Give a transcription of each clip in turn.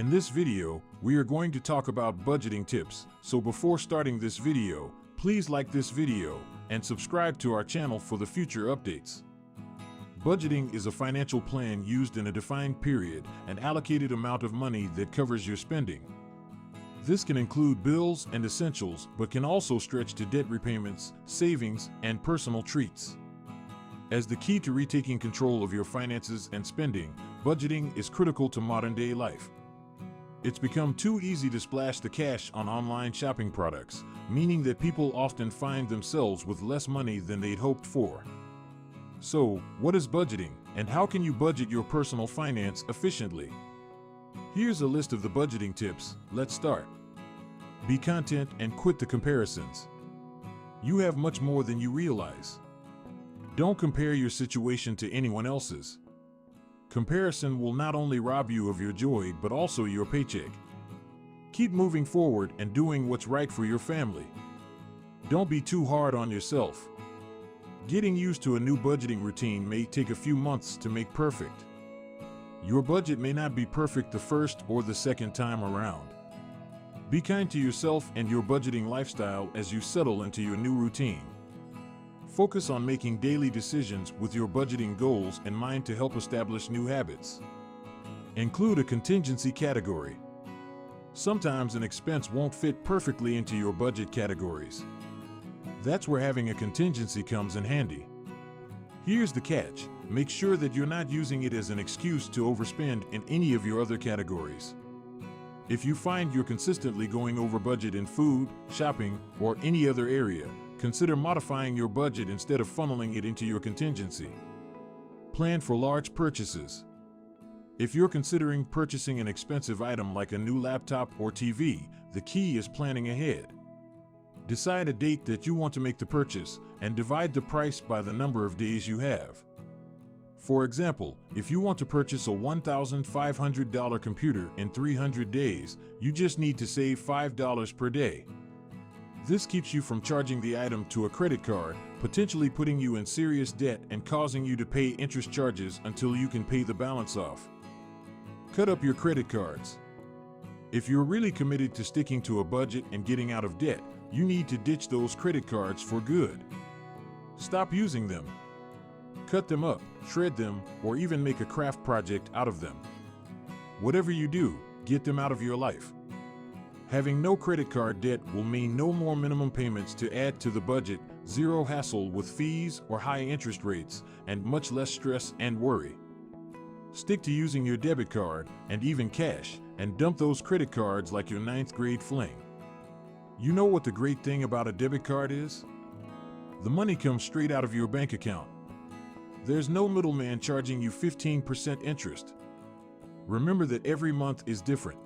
In this video, we are going to talk about budgeting tips. So before starting this video, please like this video and subscribe to our channel for the future updates. Budgeting is a financial plan used in a defined period and allocated amount of money that covers your spending. This can include bills and essentials, but can also stretch to debt repayments, savings, and personal treats. As the key to retaking control of your finances and spending, budgeting is critical to modern-day life. It's become too easy to splash the cash on online shopping products, meaning that people often find themselves with less money than they'd hoped for. So, what is budgeting, and how can you budget your personal finance efficiently? Here's a list of the budgeting tips. Let's start. Be content and quit the comparisons. You have much more than you realize. Don't compare your situation to anyone else's. Comparison will not only rob you of your joy but also your paycheck. Keep moving forward and doing what's right for your family. Don't be too hard on yourself. Getting used to a new budgeting routine may take a few months to make perfect. Your budget may not be perfect the first or the second time around. Be kind to yourself and your budgeting lifestyle as you settle into your new routine. Focus on making daily decisions with your budgeting goals in mind to help establish new habits. Include a contingency category. Sometimes an expense won't fit perfectly into your budget categories. That's where having a contingency comes in handy. Here's the catch: make sure that you're not using it as an excuse to overspend in any of your other categories. If you find you're consistently going over budget in food, shopping, or any other area, consider modifying your budget instead of funneling it into your contingency. Plan for large purchases. If you're considering purchasing an expensive item like a new laptop or TV, the key is planning ahead. Decide a date that you want to make the purchase and divide the price by the number of days you have. For example, if you want to purchase a $1,500 computer in 300 days, you just need to save $5 per day. This keeps you from charging the item to a credit card, potentially putting you in serious debt and causing you to pay interest charges until you can pay the balance off. Cut up your credit cards. If you're really committed to sticking to a budget and getting out of debt, you need to ditch those credit cards for good. Stop using them. Cut them up, shred them, or even make a craft project out of them. Whatever you do, get them out of your life. Having no credit card debt will mean no more minimum payments to add to the budget, zero hassle with fees or high interest rates, and much less stress and worry. Stick to using your debit card, and even cash, and dump those credit cards like your 9th grade fling. You know what the great thing about a debit card is? The money comes straight out of your bank account. There's no middleman charging you 15% interest. Remember that every month is different.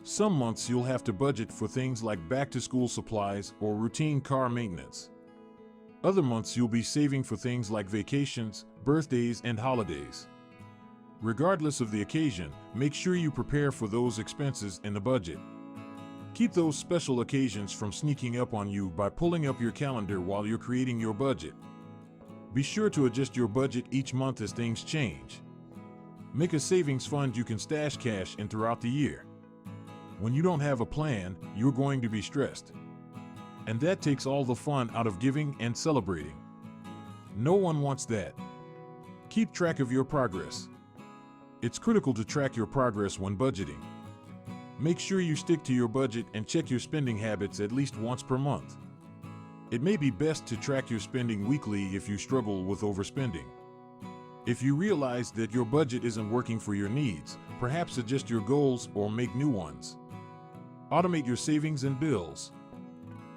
Some months you'll have to budget for things like back-to-school supplies or routine car maintenance. Other months you'll be saving for things like vacations, birthdays, and holidays. Regardless of the occasion, make sure you prepare for those expenses in the budget. Keep those special occasions from sneaking up on you by pulling up your calendar while you're creating your budget. Be sure to adjust your budget each month as things change. Make a savings fund you can stash cash in throughout the year. When you don't have a plan, you're going to be stressed. And that takes all the fun out of giving and celebrating. No one wants that. Keep track of your progress. It's critical to track your progress when budgeting. Make sure you stick to your budget and check your spending habits at least once per month. It may be best to track your spending weekly if you struggle with overspending. If you realize that your budget isn't working for your needs, perhaps adjust your goals or make new ones. Automate your savings and bills.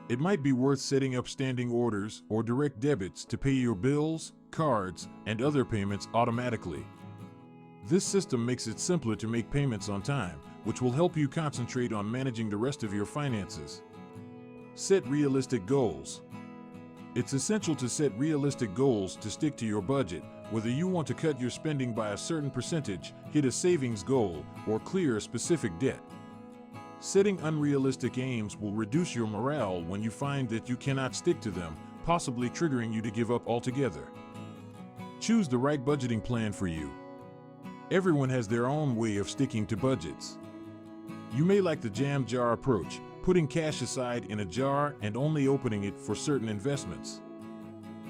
It might be worth setting up standing orders or direct debits to pay your bills, cards, and other payments automatically. This system makes it simpler to make payments on time, which will help you concentrate on managing the rest of your finances. Set realistic goals. It's essential to set realistic goals to stick to your budget, whether you want to cut your spending by a certain percentage, hit a savings goal, or clear a specific debt. Setting unrealistic aims will reduce your morale when you find that you cannot stick to them, possibly triggering you to give up altogether. Choose the right budgeting plan for you. Everyone has their own way of sticking to budgets. You may like the jam jar approach, putting cash aside in a jar and only opening it for certain investments.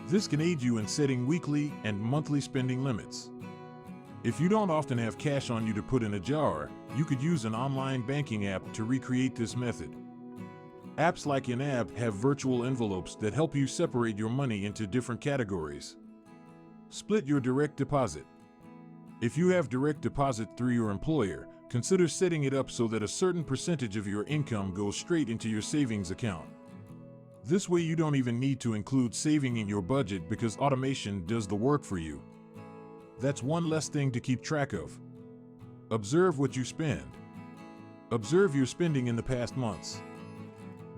This can aid you in setting weekly and monthly spending limits. If you don't often have cash on you to put in a jar, you could use an online banking app to recreate this method. Apps like Inab have virtual envelopes that help you separate your money into different categories. Split your direct deposit. If you have direct deposit through your employer, consider setting it up so that a certain percentage of your income goes straight into your savings account. This way you don't even need to include saving in your budget because automation does the work for you. That's one less thing to keep track of. Observe what you spend. Observe your spending in the past months.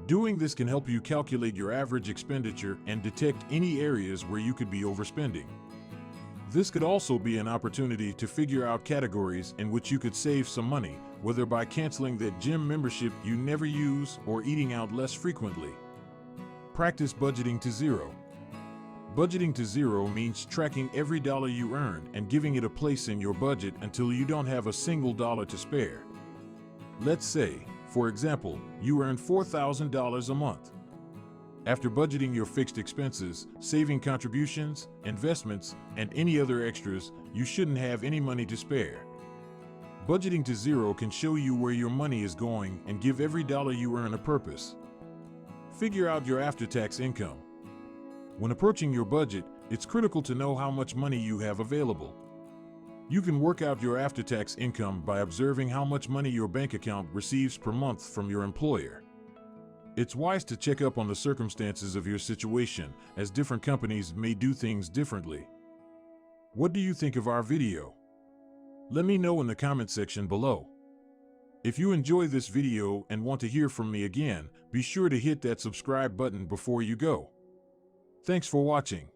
Doing this can help you calculate your average expenditure and detect any areas where you could be overspending. This could also be an opportunity to figure out categories in which you could save some money, whether by canceling that gym membership you never use or eating out less frequently. Practice budgeting to zero. Budgeting to zero means tracking every dollar you earn and giving it a place in your budget until you don't have a single dollar to spare. Let's say, for example, you earn $4,000 a month. After budgeting your fixed expenses, saving contributions, investments, and any other extras, you shouldn't have any money to spare. Budgeting to zero can show you where your money is going and give every dollar you earn a purpose. Figure out your after-tax income. When approaching your budget, it's critical to know how much money you have available. You can work out your after-tax income by observing how much money your bank account receives per month from your employer. It's wise to check up on the circumstances of your situation, as different companies may do things differently. What do you think of our video? Let me know in the comment section below. If you enjoy this video and want to hear from me again, be sure to hit that subscribe button before you go. Thanks for watching.